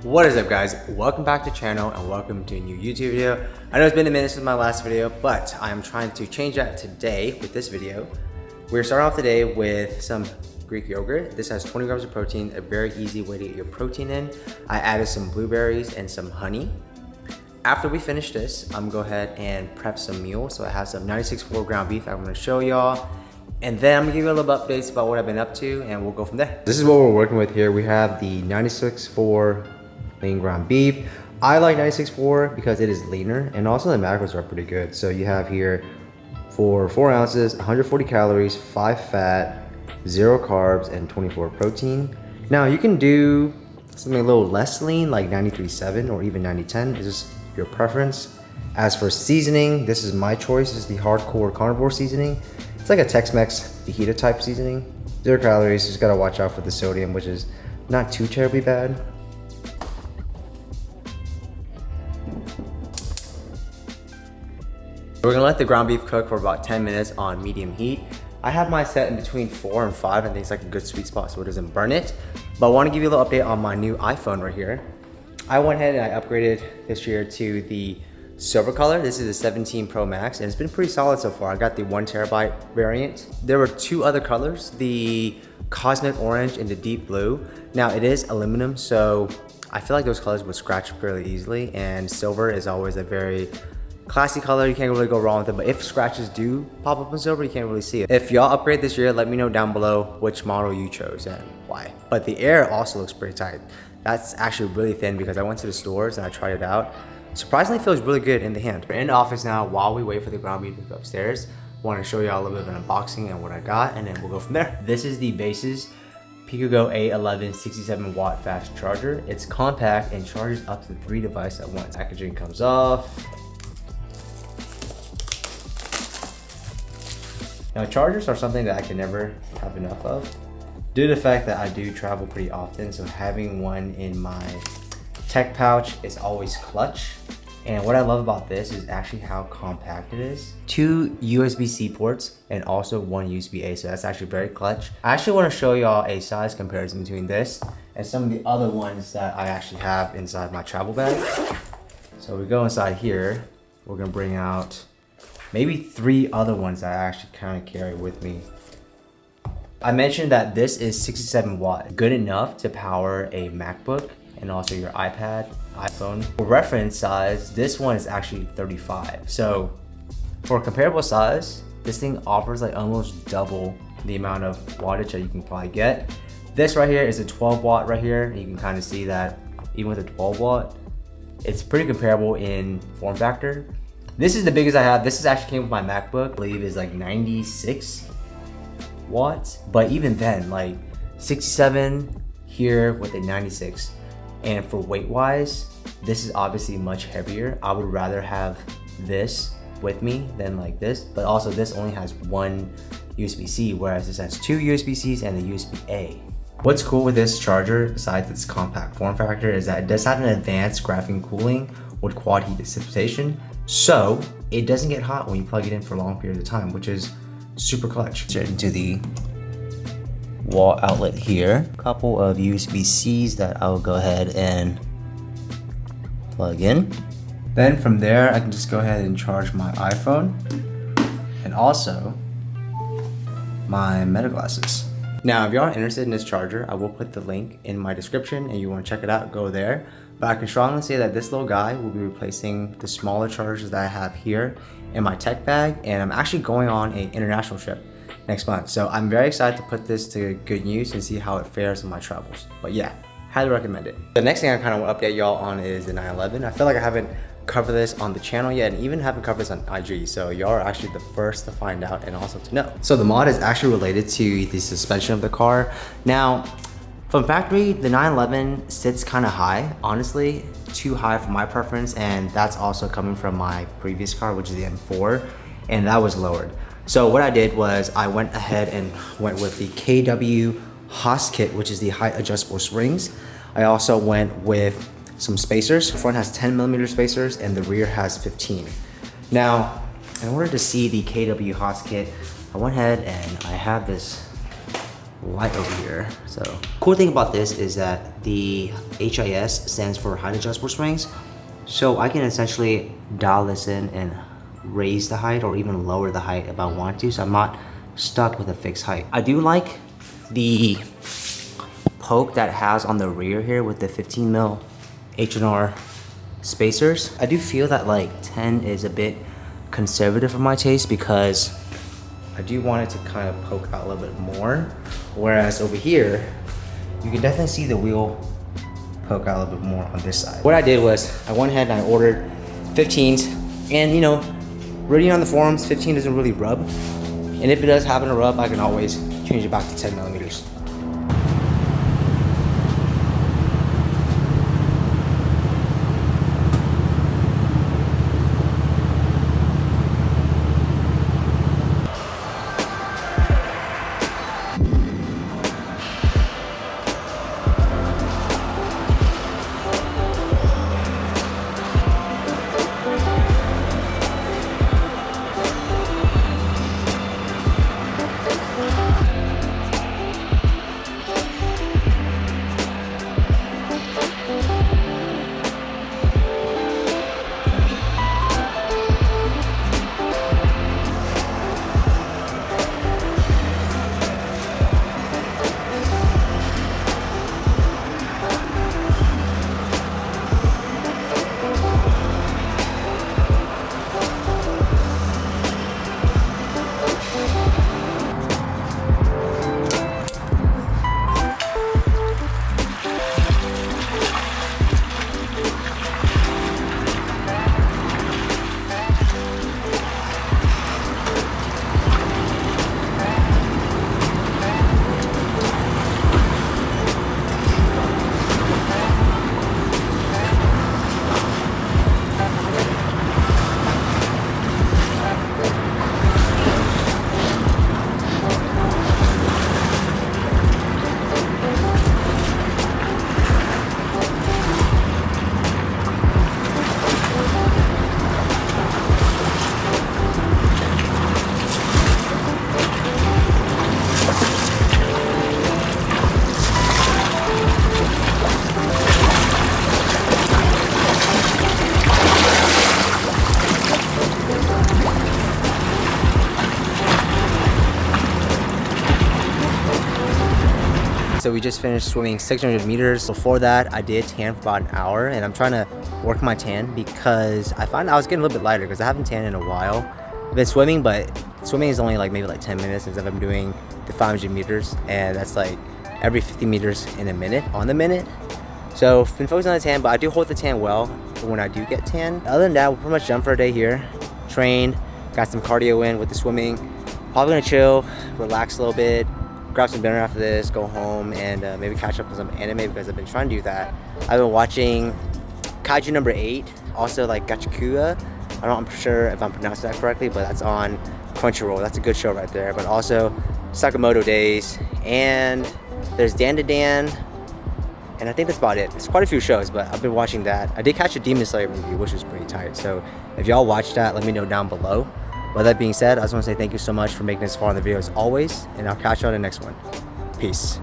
What is up, guys? Welcome back to the channel and welcome to a new YouTube video. I know it's been a minute since my last video, but I'm trying to change that today with this video. We're starting off today with some Greek yogurt. This has 20 grams of protein, a very easy way to get your protein in. I added some blueberries and some honey. After we finish this, I'm gonna go ahead and prep some meal. So I have some 96.4 ground beef I'm gonna show y'all. And then I'm gonna give you a little updates about what I've been up to and we'll go from there. This is what we're working with here. We have the 96.4 lean ground beef. I like 96.4 because it is leaner and also the macros are pretty good. So you have here for 4 ounces, 140 calories, 5 fat, 0 carbs, and 24 protein. Now you can do something a little less lean like 93.7 or even 90.10. It's just your preference. As for seasoning, this is my choice. This is the hardcore carnivore seasoning. It's like a Tex-Mex fajita type seasoning. 0 calories, just gotta watch out for the sodium, which is not too terribly bad. We're gonna let the ground beef cook for about 10 minutes on medium heat. I have mine set in between 4 and 5. I think it's like a good sweet spot so it doesn't burn it. But I wanna give you a little update on my new iPhone right here. I went ahead and I upgraded this year to the silver color. This is the 17 Pro Max and it's been pretty solid so far. I got the 1 terabyte variant. There were 2 other colors, the cosmic orange and the deep blue. Now it is aluminum, so I feel like those colors would scratch fairly easily, and silver is always a very classy color. You can't really go wrong with it, but if scratches do pop up in silver, you can't really see it. If y'all upgrade this year, let me know down below which model you chose and why. But the air also looks pretty tight. That's actually really thin because I went to the stores and I tried it out. Surprisingly feels really good in the hand. We're in the office now while we wait for the ground beef to go upstairs. I want to show y'all a little bit of an unboxing and what I got, and then we'll go from there. This is the Baseus Picogo A11 67 watt fast charger. It's compact and charges up to 3 devices at once. Packaging comes off. Now chargers are something that I can never have enough of due to the fact that I do travel pretty often, so having one in my tech pouch is always clutch. And what I love about this is actually how compact it is. 2 USB-C ports and also 1 USB-A, so that's actually very clutch. I actually want to show y'all a size comparison between this and some of the other ones that I actually have inside my travel bag. So we go inside here, we're gonna bring out maybe 3 other ones that I actually kind of carry with me. I mentioned that this is 67 watt, good enough to power a MacBook and also your iPad, iPhone. For reference size, this one is actually 35. So for a comparable size, this thing offers like almost double the amount of wattage that you can probably get. This right here is a 12 watt right here. You can kind of see that even with a 12 watt, it's pretty comparable in form factor. This is the biggest I have. This is actually came with my MacBook. I believe is like 96 watts. But even then, like 67 here with a 96. And for weight wise, this is obviously much heavier. I would rather have this with me than like this. But also this only has 1 USB-C, whereas this has 2 USB-Cs and a USB-A. What's cool with this charger, besides its compact form factor, is that it does have an advanced graphene cooling with quad heat dissipation. So it doesn't get hot when you plug it in for long periods of time, which is super clutch. Straight into the wall outlet here. A couple of USB-Cs that I'll go ahead and plug in. Then from there, I can just go ahead and charge my iPhone and also my Meta glasses. Now, if y'all are interested in this charger, I will put the link in my description and you want to check it out, go there. But I can strongly say that this little guy will be replacing the smaller chargers that I have here in my tech bag, and I'm actually going on an international trip next month. So I'm very excited to put this to good use and see how it fares in my travels. But yeah, highly recommend it. The next thing I kind of want to update y'all on is the 911. I feel like I haven't covered this on the channel yet and even haven't covered this on IG. So y'all are actually the first to find out and also to know. So the mod is actually related to the suspension of the car. Now, from factory, the 911 sits kind of high, honestly, too high for my preference, and that's also coming from my previous car, which is the M4, and that was lowered. So what I did was I went ahead and went with the KW Haas kit, which is the height adjustable springs. I also went with some spacers. The front has 10mm spacers and the rear has 15. Now, in order to see the KW Haas kit, I went ahead and I have this light over here. So cool thing about this is that the HIS stands for height adjustable springs. So I can essentially dial this in and raise the height or even lower the height if I want to, so I'm not stuck with a fixed height. I do like the poke that it has on the rear here with the 15 mil H&R spacers. I do feel that like 10 is a bit conservative for my taste because I do want it to kind of poke out a little bit more. Whereas over here, you can definitely see the wheel poke out a little bit more on this side. What I did was I went ahead and I ordered 15s, and you know, reading on the forums, 15 doesn't really rub. And if it does happen to rub, I can always change it back to 10 millimeters. So we just finished swimming 600 meters. Before that, I did tan for about an hour, and I'm trying to work my tan because I found I was getting a little bit lighter because I haven't tanned in a while. I've been swimming, but swimming is only like maybe like 10 minutes since I've been doing the 500 meters, and that's like every 50 meters in a minute on the minute. So I've been focusing on the tan, but I do hold the tan well for when I do get tan. Other than that, we're pretty much done for a day here. Trained, got some cardio in with the swimming. Probably gonna chill, relax a little bit, grab some dinner after this, go home, and maybe catch up with some anime because I've been trying to do that. I've been watching Kaiju number 8, also like Gachakuya. I'm sure if I'm pronouncing that correctly, but that's on Crunchyroll. That's a good show right there. But also Sakamoto Days, and there's Dan to Dan, and I think that's about it. There's quite a few shows, but I've been watching that. I did catch a Demon Slayer movie, which was pretty tight. So if y'all watched that, let me know down below. With that being said, I just want to say thank you so much for making this far in the video as always, and I'll catch you on the next one. Peace.